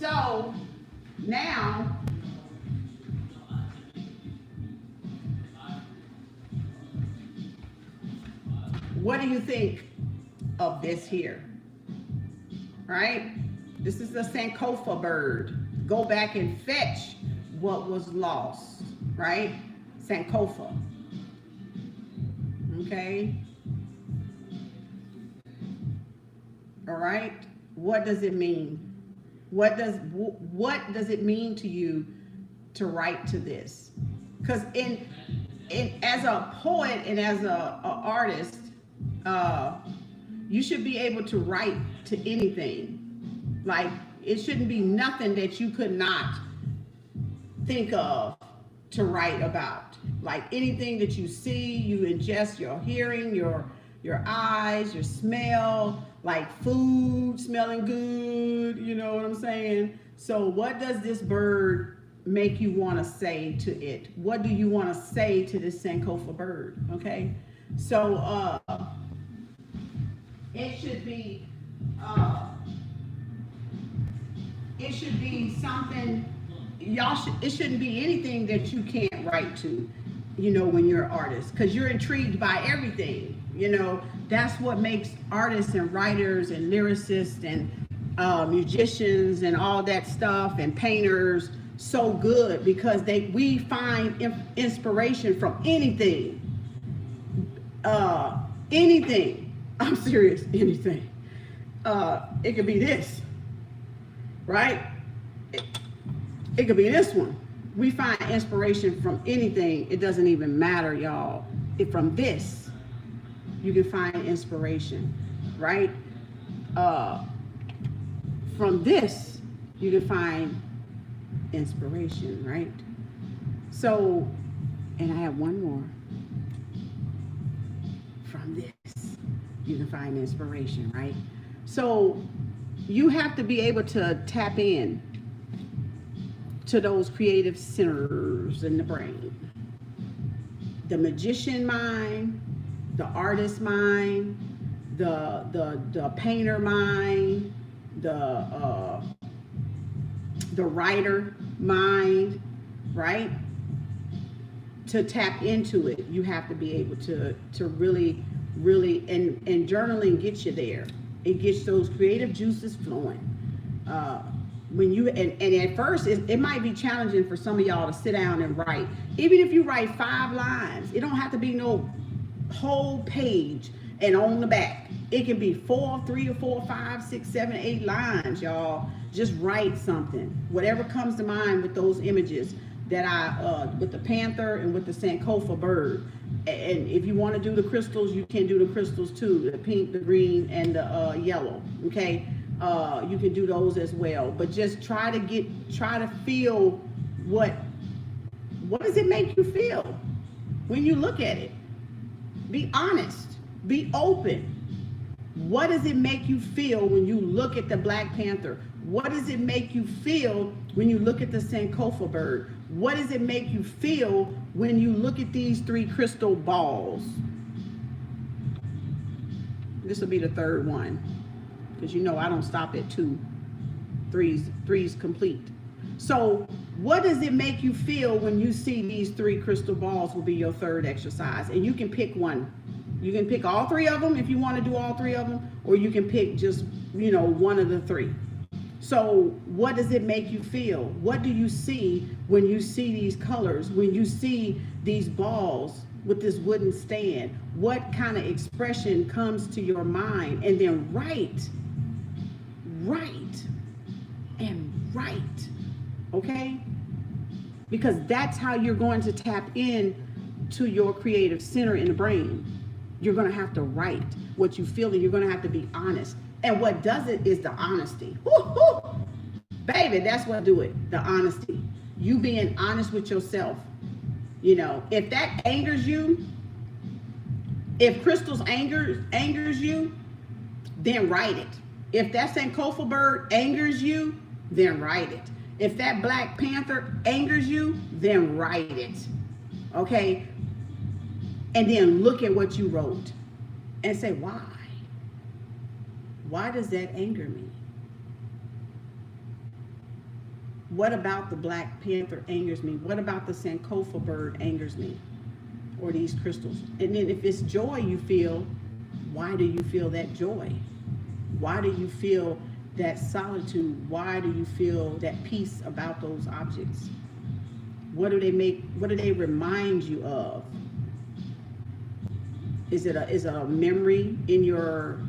So now, what do you think of this here? Right? This is the Sankofa bird. Go back and fetch what was lost, right? Sankofa. Okay. All right. What does it mean? What does it mean to you to write to this? Because as a poet and as a artist, you should be able to write to anything. Like, it shouldn't be nothing that you could not think of to write about. Like, anything that you see, you ingest your hearing, your eyes, your smell, like food smelling good, you know what I'm saying? So what does this bird make you want to say to it? What do you want to say to this Sankofa bird? Okay, so it should be something, it shouldn't be anything that you can't write to, you know, when you're an artist, because you're intrigued by everything. You know, that's what makes artists and writers and lyricists and musicians and all that stuff and painters so good, because we find inspiration from anything. Anything. I'm serious, anything. It could be this, right? It could be this one. We find inspiration from anything. It doesn't even matter, y'all. From this. you can find inspiration, right? From this, you can find inspiration, right? So, and I have one more. From this, you can find inspiration, right? So, you have to be able to tap in to those creative centers in the brain. The magician mind, the artist mind, the painter mind, the writer mind, right? To tap into it, you have to be able to really, and journaling gets you there. It gets those creative juices flowing. When you and at first it might be challenging for some of y'all to sit down and write. Even if you write 5 lines, it don't have to be no whole page and on the back. It can be 4, 3 or 4, 5, 6, 7, 8 lines, y'all. Just write something, whatever comes to mind with those images that with the panther and with the Sankofa bird. And if you want to do the crystals, you can do the crystals too, the pink, the green, and the yellow. Okay, you can do those as well. But just try to feel what does it make you feel when you look at it. Be honest. Be open. What does it make you feel when you look at the Black Panther? What does it make you feel when you look at the Sankofa bird? What does it make you feel when you look at these 3 crystal balls? This will be the 3rd one, because you know I don't stop at 2. Three's complete. So what does it make you feel when you see these 3 crystal balls will be your 3rd exercise? And you can pick one. You can pick all 3 of them if you want to do all 3 of them, or you can pick just, one of the 3. So what does it make you feel? What do you see when you see these colors, when you see these balls with this wooden stand? What kind of expression comes to your mind? And then write, okay? Because that's how you're going to tap in to your creative center in the brain. You're going to have to write what you feel, and you're going to have to be honest. And what does it is the honesty. Woo-hoo! Baby, that's what do it, the honesty. You being honest with yourself. If that angers you, if crystals angers you, then write it. If that Sankofa bird angers you, then write it. If that Black Panther angers you, then write it. Okay? And then look at what you wrote and say, why? Why does that anger me? What about the Black Panther angers me? What about the Sankofa bird angers me? Or these crystals? And then if it's joy you feel, why do you feel that joy? Why do you feel that solitude? Why do you feel that peace about those objects? What do they remind you of? Is it a memory in your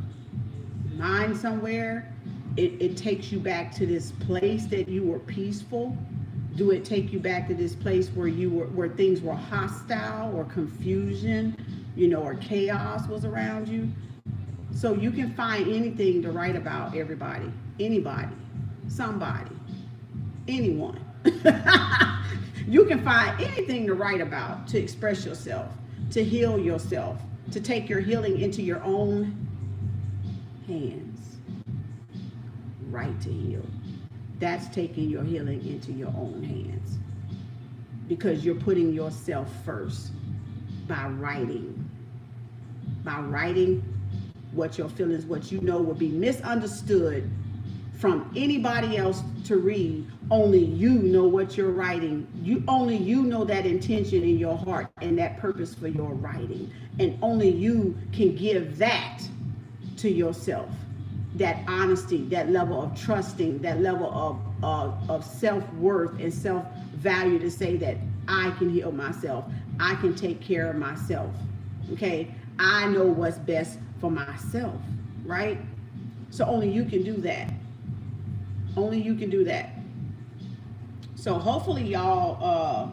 mind somewhere? It takes you back to this place that you were peaceful. Do it take you back to this place where things were hostile or confusion, or chaos was around you? So you can find anything to write about, everybody, anybody, somebody, anyone. You can find anything to write about, to express yourself, to heal yourself, to take your healing into your own hands. Right to heal. That's taking your healing into your own hands, because you're putting yourself first by writing what your feelings, what you know would be misunderstood from anybody else to read. Only you know what you're writing. Only you know that intention in your heart and that purpose for your writing, and only you can give that to yourself. That honesty, that level of trusting, that level of self-worth and self-value to say that I can heal myself. I can take care of myself. Okay? I know what's best for myself, right? So only you can do that. Only you can do that. So hopefully y'all,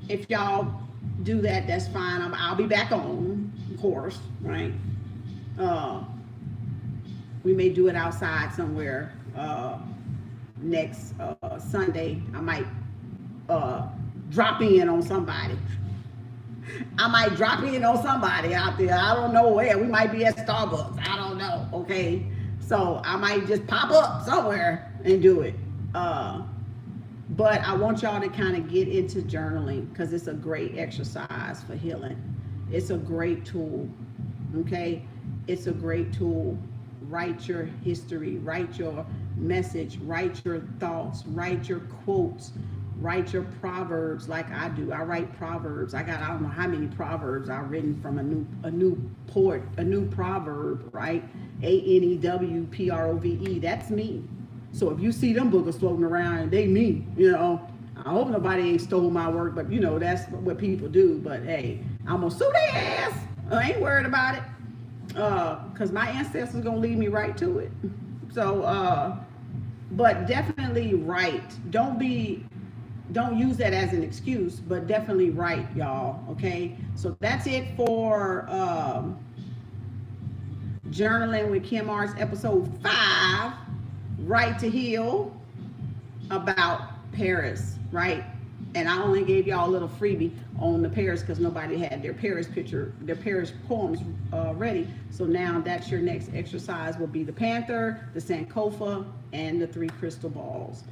if y'all do that, that's fine. I'll be back on course, right? We may do it outside somewhere. Next Sunday, I might drop in on somebody. I might drop in on somebody out there. I don't know where. We might be at Starbucks. I don't know. Okay. So I might just pop up somewhere and do it. But I want y'all to kind of get into journaling because it's a great exercise for healing. It's a great tool. Okay. It's a great tool. Write your history, write your message, write your thoughts, write your quotes, write your proverbs like I do. I write proverbs. I don't know how many proverbs I've written from a new proverb, right? ANEWPROVE. That's me. So if you see them boogers floating around, they me, you know. I hope nobody ain't stole my work, but you know, that's what people do. But hey, I'm gonna sue their ass. I ain't worried about it. Because my ancestors gonna lead me right to it. So but definitely write. Don't use that as an excuse, but definitely write, y'all. Okay, so that's it for Journaling with Kim Arts, episode 5, Right to Heal, about Paris, right? And I only gave y'all a little freebie on the Paris because nobody had their Paris poems ready. So now that's your next exercise will be the Panther, the Sankofa, and the 3 crystal balls.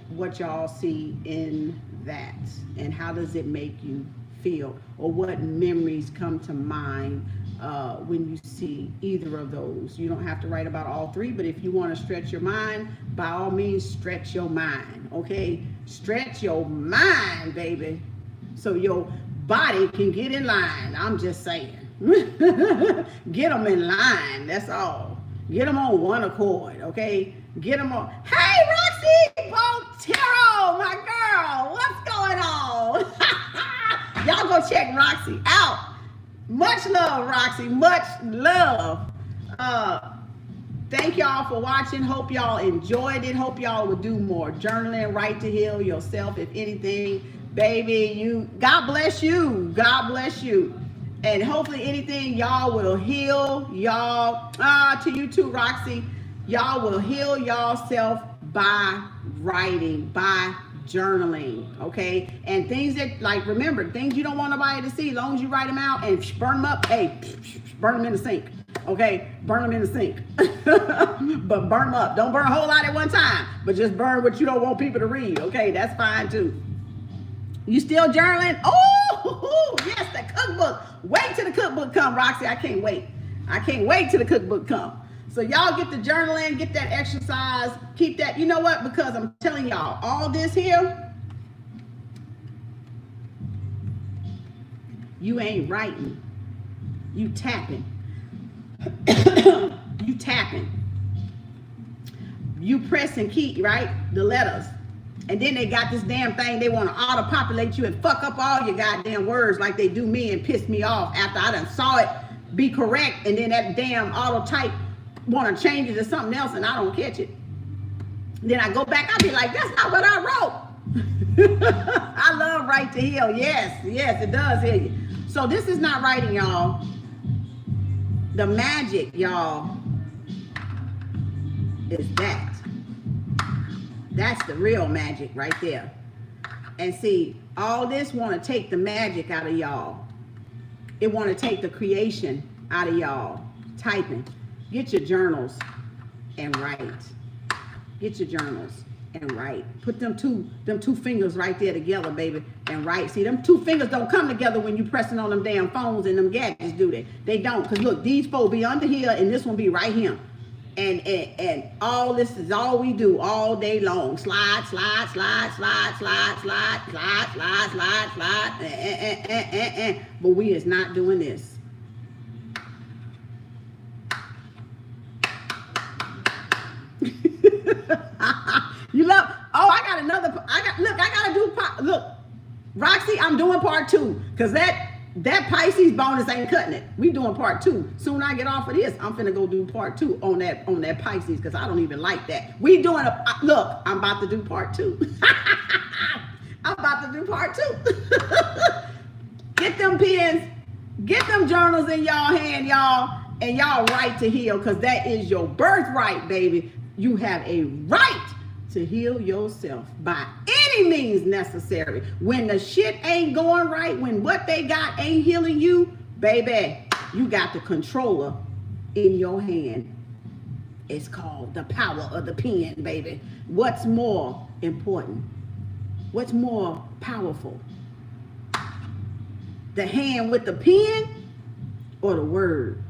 What y'all see in that, and how does it make you feel, or what memories come to mind when you see either of those. You don't have to write about all 3, but if you want to stretch your mind, by all means, stretch your mind. Okay, stretch your mind, baby, so your body can get in line. I'm just saying. Get them in line, that's all. Get them on one accord. Okay, get them on. Hey, Roxy Botero, my girl, what's going on? Y'all go check Roxy out. Much love, Roxy, much love. Thank y'all for watching. Hope y'all enjoyed it. Hope y'all would do more journaling, right to heal yourself. If anything, baby, God bless you. God bless you. And hopefully anything, y'all will heal y'all. To you too, Roxy. Y'all will heal y'allself by writing, by journaling, okay? And things that, like, remember, things you don't want nobody to see, as long as you write them out and burn them up, hey, burn them in the sink, okay? Burn them in the sink. But burn them up. Don't burn a whole lot at one time, but just burn what you don't want people to read, okay? That's fine too. You still journaling? Oh, yes, the cookbook. Wait till the cookbook come, Roxy. I can't wait. I can't wait till the cookbook come. So y'all get the journaling, get that exercise, keep that. You know what? Because I'm telling y'all, all this here, you ain't writing. You tapping. You tapping. You pressing key, right? The letters. And then they got this damn thing, they want to auto-populate you and fuck up all your goddamn words like they do me and piss me off after I done saw it be correct, and then that damn auto-type want to change it to something else and I don't catch it. Then I go back, I be like, that's not what I wrote. I love Right to Heal. Yes, yes, it does heal you. So this is not writing, y'all. The magic, y'all, is that. That's the real magic right there. And see, all this want to take the magic out of y'all. It want to take the creation out of y'all. Typing. Get your journals and write. Get your journals and write. Put them two fingers right there together, baby, and write. See, them 2 fingers don't come together when you pressing on them damn phones and them gadgets, do they? They don't, because look, these four be under here and this one be right here. And all this is all we do all day long. Slide, slide, slide, slide, slide, slide, slide, slide, slide, slide. But we is not doing this. You love, oh, I got another, look, Roxy, I'm doing part 2, because that Pisces bonus ain't cutting it. We doing part 2. Soon I get off of this, I'm finna go do part 2 on that Pisces, because I don't even like that. We doing look, I'm about to do part 2. I'm about to do part 2. Get them pens, Get them journals in y'all hand, y'all, and y'all right to heal, because that is your birthright, baby. You have a right to heal yourself by any means necessary. When the shit ain't going right, when what they got ain't healing you, baby, you got the controller in your hand. It's called the power of the pen, baby. What's more important? What's more powerful? The hand with the pen or the word?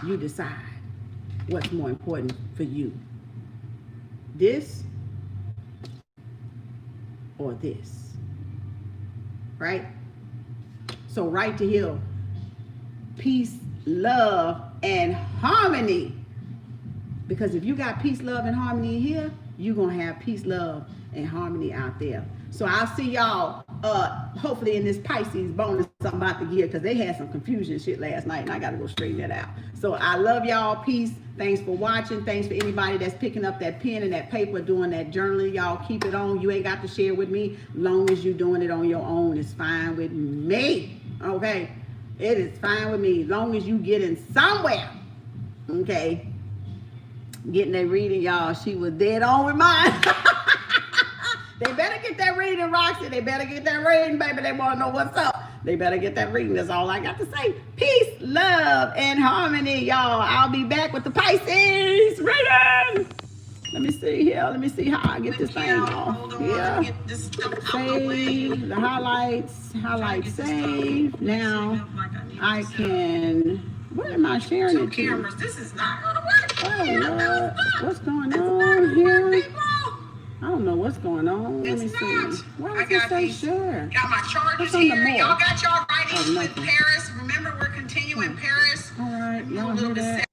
You decide what's more important for you. This or this, right? So right to heal, peace, love, and harmony. Because if you got peace, love, and harmony here, you're going to have peace, love, and harmony out there. So I'll see y'all hopefully in this Pisces bonus I'm about to give, because they had some confusion shit last night and I got to go straighten that out. So I love y'all. Peace. Thanks for watching. Thanks for anybody that's picking up that pen and that paper, doing that journaling. Y'all keep it on. You ain't got to share with me. Long as you doing it on your own, it's fine with me. Okay? It is fine with me. Long as you getting somewhere. Okay? Getting that reading, y'all. She was dead on with mine. They better get that reading, Roxy. They better get that reading, baby. They want to know what's up. They better get that reading. That's all I got to say. Peace, love, and harmony, y'all. I'll be back with the Pisces reading. Let me see here. Let me see how I get this thing off. Yeah. Save the highlights. Highlight save. Now I can. What am I sharing it to? This is not going to work. Oh, Lord. What's going on here? I don't know what's going on. Let me see. Why does it say share? Got my chargers here. Y'all got y'all writings with Paris. Remember, we're continuing Paris. All right. Y'all hear that?